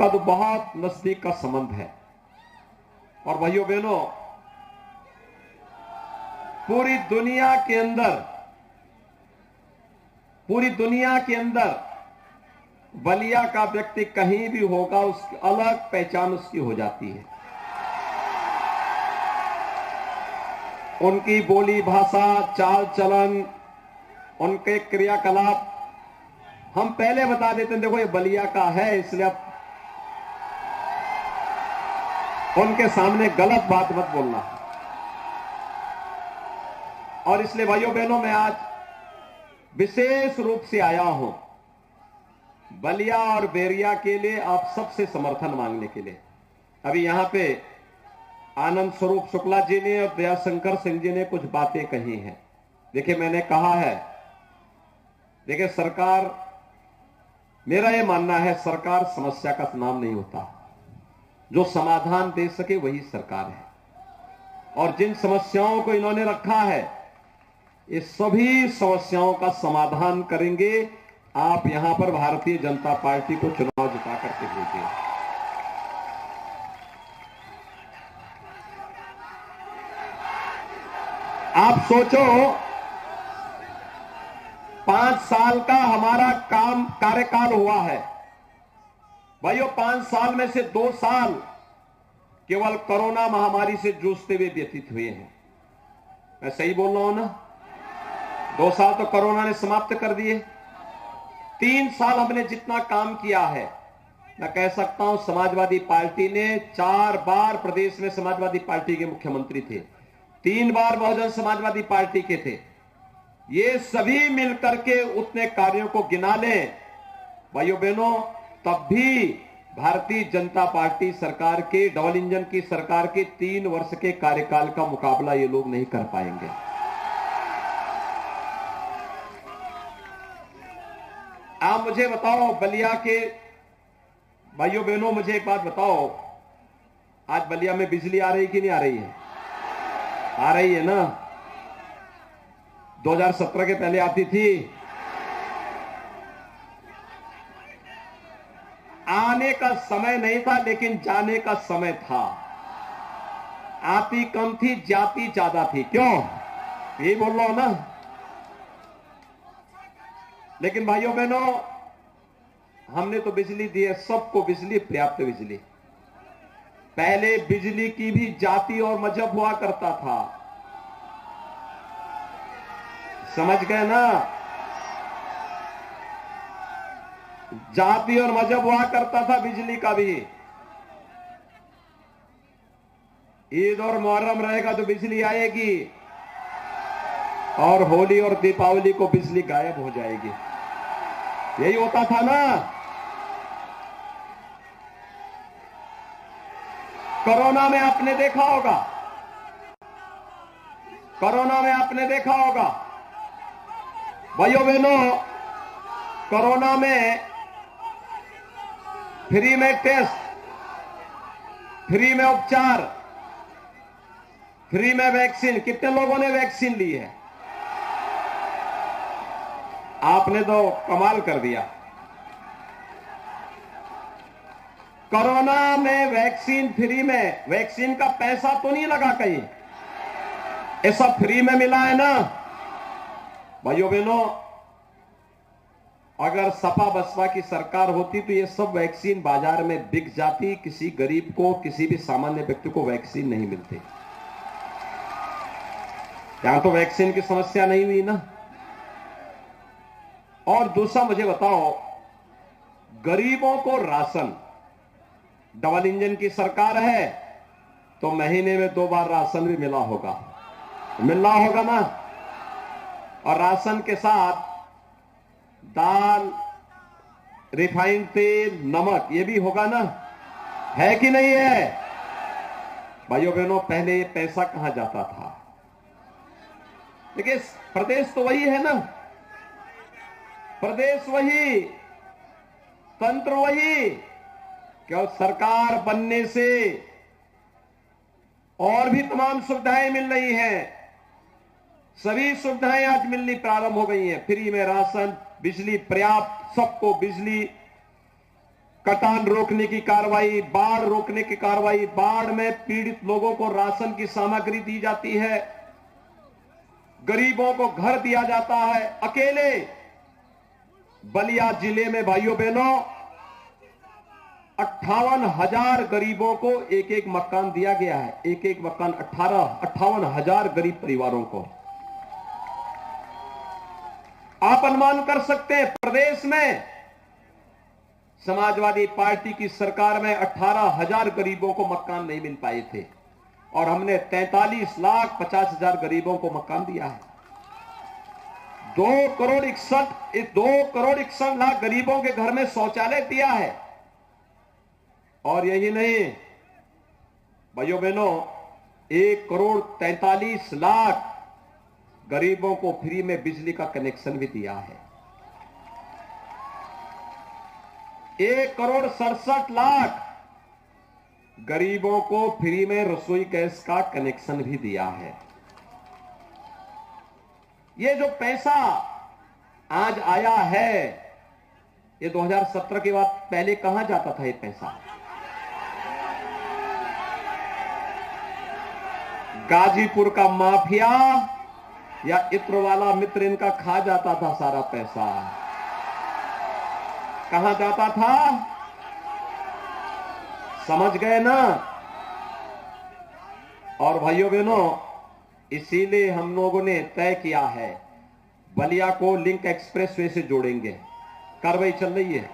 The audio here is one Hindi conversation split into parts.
का तो बहुत नजदीक का संबंध है। और भाइयों बहनों, पूरी दुनिया के अंदर बलिया का व्यक्ति कहीं भी होगा, उसकी अलग पहचान उसकी हो जाती है। उनकी बोली भाषा, चाल चलन, उनके क्रियाकलाप हम पहले बता देते हैं, देखो ये बलिया का है, इसलिए अब उनके सामने गलत बात मत बोलना। और इसलिए भाइयों बहनों, मैं आज विशेष रूप से आया हूं बलिया और बैरिया के लिए आप सबसे समर्थन मांगने के लिए। अभी यहां पे आनंद स्वरूप शुक्ला जी ने और दयाशंकर सिंह जी ने कुछ बातें कही हैं। देखिए, मैंने कहा है, देखिए सरकार, मेरा यह मानना है सरकार समस्या का नाम नहीं होता, जो समाधान दे सके वही सरकार है। और जिन समस्याओं को इन्होंने रखा है, इस सभी समस्याओं का समाधान करेंगे। आप यहां पर भारतीय जनता पार्टी को चुनाव जिता करके भेजिए। आप सोचो, 5 साल का हमारा कार्यकाल हुआ है भाइयों। 5 साल में से 2 साल केवल कोरोना महामारी से जूझते हुए व्यतीत हुए हैं। मैं सही बोल रहा हूं ना? 2 साल तो कोरोना ने समाप्त कर दिए। 3 साल हमने जितना काम किया है, मैं कह सकता हूं समाजवादी पार्टी ने 4 बार प्रदेश में समाजवादी पार्टी के मुख्यमंत्री थे, 3 बार बहुजन समाजवादी पार्टी के थे। ये सभी मिलकर के उतने कार्यों को गिना लें भाइयों बहनों, तब भी भारतीय जनता पार्टी सरकार के, डबल इंजन की सरकार के 3 वर्ष के कार्यकाल का मुकाबला ये लोग नहीं कर पाएंगे। आप मुझे बताओ, बलिया के भाइयों बहनों, मुझे एक बात बताओ, आज बलिया में बिजली आ रही कि नहीं आ रही है? आ रही है ना? 2017 के पहले आती थी। आने का समय नहीं था, लेकिन जाने का समय था। आती कम थी, जाती ज्यादा थी। क्यों? यही बोल रहा हूं ना। लेकिन भाइयों बहनों, हमने तो बिजली दी है सबको, बिजली, पर्याप्त बिजली। पहले बिजली की भी जाति और मजहब हुआ करता था, समझ गए ना? जाति और मजहब हुआ करता था बिजली का भी। ईद और मुहर्रम रहेगा तो बिजली आएगी, और होली और दीपावली को बिजली गायब हो जाएगी। यही होता था ना? कोरोना में आपने देखा होगा, भाइयों बहनों, कोरोना में फ्री में टेस्ट, फ्री में उपचार, फ्री में वैक्सीन। कितने लोगों ने वैक्सीन ली है? आपने तो कमाल कर दिया। कोरोना में वैक्सीन फ्री में, वैक्सीन का पैसा तो नहीं लगा कहीं, ये सब फ्री में मिला है ना? भाइयों बहनों, अगर सपा बसपा की सरकार होती तो ये सब वैक्सीन बाजार में बिक जाती, किसी गरीब को, किसी भी सामान्य व्यक्ति को वैक्सीन नहीं मिलती। यहां तो वैक्सीन की समस्या नहीं हुई ना। और दूसरा मुझे बताओ, गरीबों को राशन, डबल इंजन की सरकार है तो महीने में 2 बार राशन भी मिला होगा ना? और राशन के साथ दाल, रिफाइंड तेल, नमक, ये भी होगा ना? है कि नहीं है? भाइयों बहनों, पहले ये पैसा कहां जाता था? देखिए, प्रदेश तो वही है ना, प्रदेश वही, तंत्र वही, क्या सरकार बनने से और भी तमाम सुविधाएं मिल रही हैं। सभी सुविधाएं आज मिलनी प्रारंभ हो गई हैं। फ्री में राशन, बिजली पर्याप्त, सबको बिजली, कटान रोकने की कार्रवाई, बाढ़ रोकने की कार्रवाई, बाढ़ में पीड़ित लोगों को राशन की सामग्री दी जाती है, गरीबों को घर दिया जाता है। अकेले बलिया जिले में भाइयों बहनों 58,000 गरीबों को एक एक मकान दिया गया है। एक एक मकान 58,000 गरीब परिवारों को। आप अनुमान कर सकते हैं, प्रदेश में समाजवादी पार्टी की सरकार में 18,000 गरीबों को मकान नहीं मिल पाए थे और हमने 43,50,000 गरीबों को मकान दिया है। 2 करोड़ 61 लाख गरीबों के घर में शौचालय दिया है। और यही नहीं भाइयों बहनों, 1 करोड़ 43 लाख गरीबों को फ्री में बिजली का कनेक्शन भी दिया है। 1 करोड़ 67 लाख गरीबों को फ्री में रसोई गैस का कनेक्शन भी दिया है। ये जो पैसा आज आया है, ये 2017 के बाद पहले कहां जाता था ये पैसा? गाजीपुर का माफिया या इत्र वाला मित्र इनका खा जाता था सारा पैसा। कहां जाता था? समझ गए ना? और भाइयों बहनों, इसीलिए हम लोगों ने तय किया है बलिया को लिंक एक्सप्रेसवे से जोड़ेंगे। कार्रवाई चल रही है।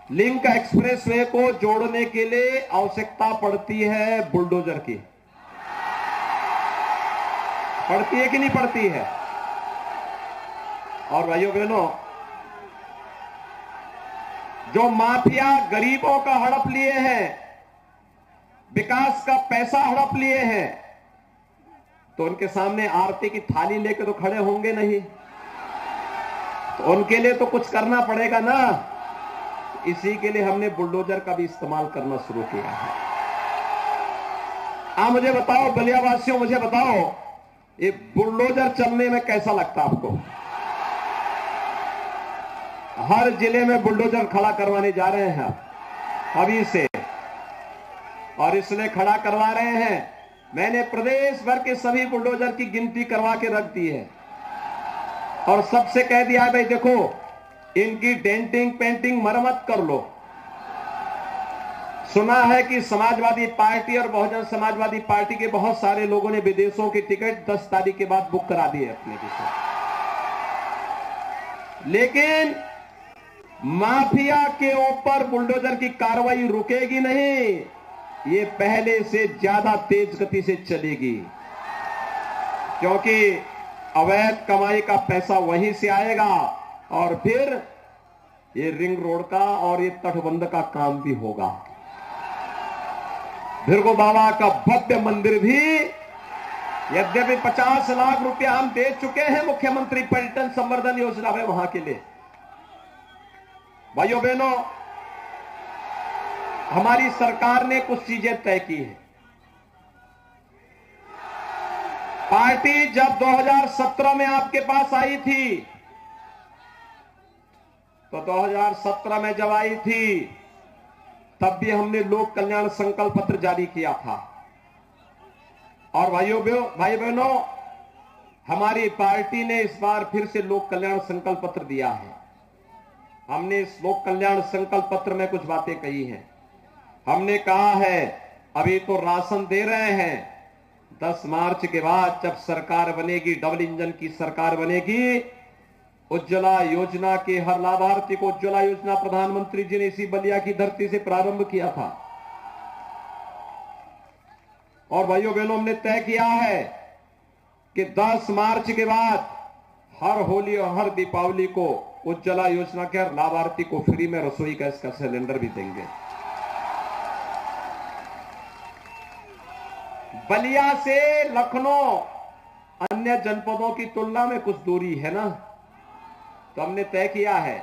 लिंक एक्सप्रेसवे को जोड़ने के लिए आवश्यकता पड़ती है बुलडोजर की। पड़ती है कि नहीं पड़ती है? और भाइयों बहनों, जो माफिया गरीबों का हड़प लिए हैं, विकास का पैसा हड़प लिए हैं, तो उनके सामने आरती की थाली लेकर तो खड़े होंगे नहीं। तो उनके लिए तो कुछ करना पड़ेगा ना। इसी के लिए हमने बुलडोजर का भी इस्तेमाल करना शुरू किया है। आप मुझे बताओ, बलिया वासियों मुझे बताओ, ये बुलडोजर चलने में कैसा लगता आपको? हर जिले में बुलडोजर खड़ा करवाने जा रहे हैं अभी से, और इसलिए खड़ा करवा रहे हैं। मैंने प्रदेश भर के सभी बुलडोजर की गिनती करवा के रख दी है और सबसे कह दिया है, भाई देखो, इनकी डेंटिंग पेंटिंग मरम्मत कर लो। सुना है कि समाजवादी पार्टी और बहुजन समाजवादी पार्टी के बहुत सारे लोगों ने विदेशों की टिकट 10 तारीख के बाद बुक करा दी है अपने के साथ। लेकिन माफिया के ऊपर बुलडोजर की कार्रवाई रुकेगी नहीं, ये पहले से ज्यादा तेज गति से चलेगी, क्योंकि अवैध कमाई का पैसा वहीं से आएगा और फिर ये रिंग रोड का और ये तटबंध का काम भी होगा। भृगु बाबा का भव्य मंदिर भी, यद्यपि 50 लाख रुपया हम दे चुके हैं मुख्यमंत्री पर्यटन संवर्धन योजना में वहां के लिए। भाइयों बहनों, हमारी सरकार ने कुछ चीजें तय की है। पार्टी जब 2017 में आपके पास आई थी, तो 2017 में जब आई थी तब भी हमने लोक कल्याण संकल्प पत्र जारी किया था। और भाई बहनों, हमारी पार्टी ने इस बार फिर से लोक कल्याण संकल्प पत्र दिया है। हमने इस लोक कल्याण संकल्प पत्र में कुछ बातें कही हैं। हमने कहा है, अभी तो राशन दे रहे हैं, 10 मार्च के बाद जब सरकार बनेगी, डबल इंजन की सरकार बनेगी, उज्ज्वला योजना के हर लाभार्थी को उज्ज्वला योजना प्रधानमंत्री जी ने इसी बलिया की धरती से प्रारंभ किया था। और भाइयों बहनों, हमने तय किया है कि 10 मार्च के बाद हर होली और हर दीपावली को उज्ज्वला योजना के हर लाभार्थी को फ्री में रसोई गैस का सिलेंडर भी देंगे। बलिया से लखनऊ अन्य जनपदों की तुलना में कुछ दूरी है ना, तो हमने तय किया है,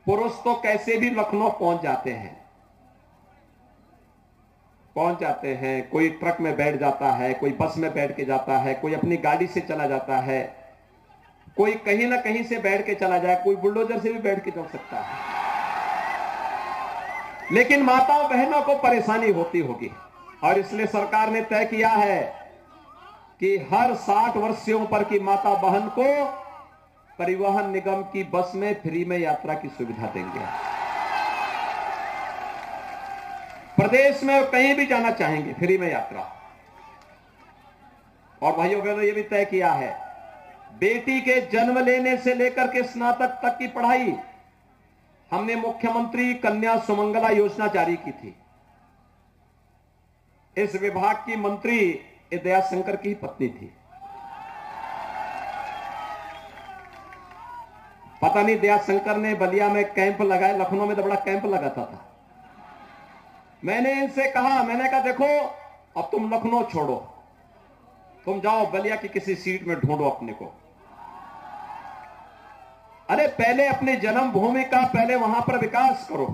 पुरुष तो कैसे भी लखनऊ पहुंच जाते हैं, कोई ट्रक में बैठ जाता है, कोई बस में बैठ के जाता है, कोई अपनी गाड़ी से चला जाता है। कोई कहीं ना कहीं से बैठ के चला जाए, कोई बुलडोजर से भी बैठ के चल सकता है, लेकिन माताओं बहनों को परेशानी होती होगी। और इसलिए सरकार ने तय किया है कि हर 60 वर्ष से ऊपर की माता बहन को परिवहन निगम की बस में फ्री में यात्रा की सुविधा देंगे। प्रदेश में कहीं भी जाना चाहेंगे फ्री में यात्रा। और भाइयों बहनों, यह भी तय किया है, बेटी के जन्म लेने से लेकर के स्नातक तक की पढ़ाई हमने मुख्यमंत्री कन्या सुमंगला योजना जारी की थी। इस विभाग की मंत्री दयाशंकर की पत्नी थी। पता नहीं दयाशंकर ने बलिया में कैंप लगाया, लखनऊ में तो बड़ा कैंप लगाता था। मैंने इनसे कहा, मैंने कहा देखो अब तुम लखनऊ छोड़ो, तुम जाओ बलिया की किसी सीट में ढूंढो अपने को। अरे पहले अपने जन्मभूमि का पहले वहां पर विकास करो।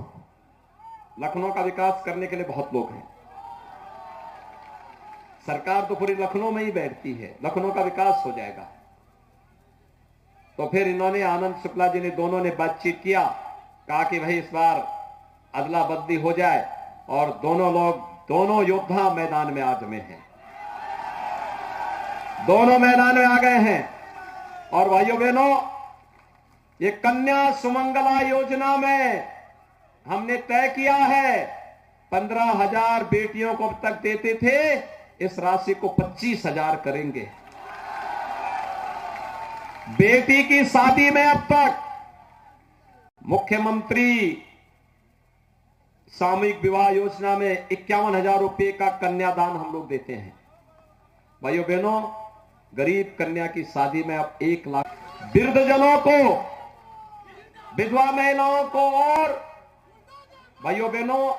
लखनऊ का विकास करने के लिए बहुत लोग हैं, सरकार तो पूरी लखनऊ में ही बैठती है, लखनऊ का विकास हो जाएगा। तो फिर इन्होंने, आनंद शुक्ला जी ने, दोनों ने बातचीत किया, कहा कि भाई इस बार अदला बदली हो जाए, और दोनों योद्धा मैदान में आज में हैं, दोनों मैदान में आ गए हैं। और भाइयों बहनों, ये कन्या सुमंगला योजना में हमने तय किया है 15,000 बेटियों को अब तक देते थे, इस राशि को 25,000 करेंगे। बेटी की शादी में अब तक मुख्यमंत्री सामूहिक विवाह योजना में 51,000 रुपए का कन्यादान हम लोग देते हैं। भाइयों बहनों, गरीब कन्या की शादी में अब 1 लाख, वृद्धजनों को, विधवा महिलाओं को, और भाइयों बहनों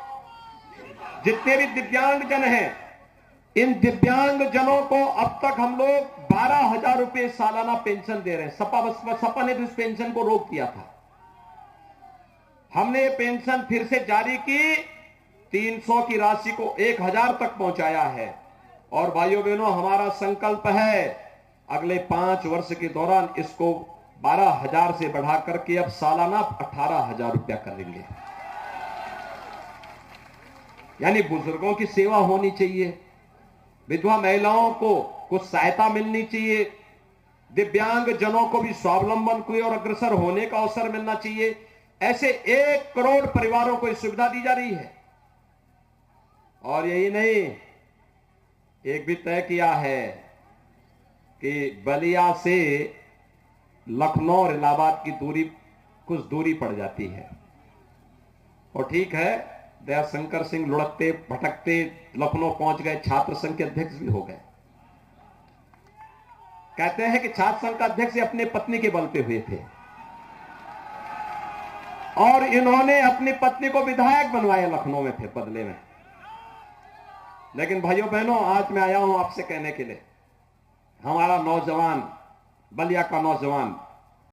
जितने भी दिव्यांग जन हैं, इन दिव्यांग जनों को अब तक हम लोग 12,000 रुपए सालाना पेंशन दे रहे हैं। सपा ने तो इस पेंशन को रोक दिया था, हमने ये पेंशन फिर से जारी की, 300 की राशि को 1,000 तक पहुंचाया है। और भाइयों बहनों, हमारा संकल्प है अगले 5 वर्ष के दौरान इसको 12,000 से बढ़ा करके अब सालाना 18,000 रुपया करेंगे। यानी बुजुर्गों की सेवा होनी चाहिए, विधवा महिलाओं को कुछ सहायता मिलनी चाहिए, दिव्यांग जनों को भी स्वावलंबन को और अग्रसर होने का अवसर मिलना चाहिए। ऐसे 1 करोड़ परिवारों को यह सुविधा दी जा रही है। और यही नहीं, एक भी तय किया है कि बलिया से लखनऊ और इलाहाबाद की दूरी कुछ दूरी पड़ जाती है, और ठीक है, दयाशंकर सिंह लुढ़कते भटकते लखनऊ पहुंच गए, छात्र संघ के अध्यक्ष भी हो गए। कहते हैं कि छात्र संघ का अध्यक्ष अपने पत्नी के बल पे हुए थे, और इन्होंने अपनी पत्नी को विधायक बनवाया लखनऊ में फिर बदले में। लेकिन भाइयों बहनों, आज मैं आया हूं आपसे कहने के लिए, हमारा नौजवान, बलिया का नौजवान